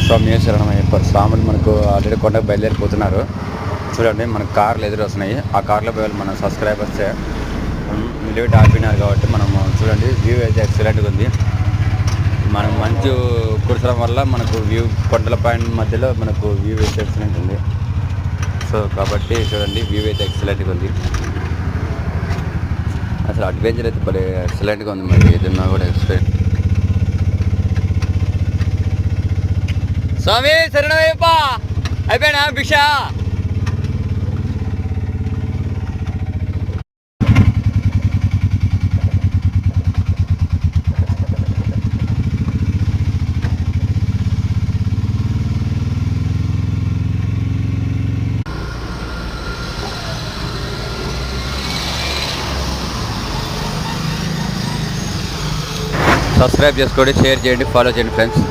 స్వామి శరణమయ్యప్ప. స్వాములు మనకు ఆల్రెడీ కొండకు బయలుదేరిపోతున్నారు. చూడండి మనకు కార్లు ఎదురు వస్తున్నాయి. ఆ కార్లో పోయి మన సబ్స్క్రైబర్సే నిలబెట్టి ఆపినారు కాబట్టి మనము చూడండి వ్యూ అయితే ఎక్సలెంట్గా ఉంది. మనం మంచు కురసడం వల్ల మనకు వ్యూ కొండల పైన మధ్యలో మనకు వ్యూ అయితే ఎక్సలెంట్ ఉంది. సో కాబట్టి చూడండి వ్యూ అయితే ఎక్సలెంట్గా ఉంది. అసలు అడ్వెంచర్ అయితే భలే ఎక్సలెంట్గా ఉంది. మరి ఏదన్నా కూడా ఎక్స్పీరియన్స్. స్వామి శరణమయ్యప్ప. అయిపోయినా భిక్ష. సబ్స్క్రైబ్ చేసుకోండి, షేర్ చేయండి, ఫాలో చేయండి ఫ్రెండ్స్.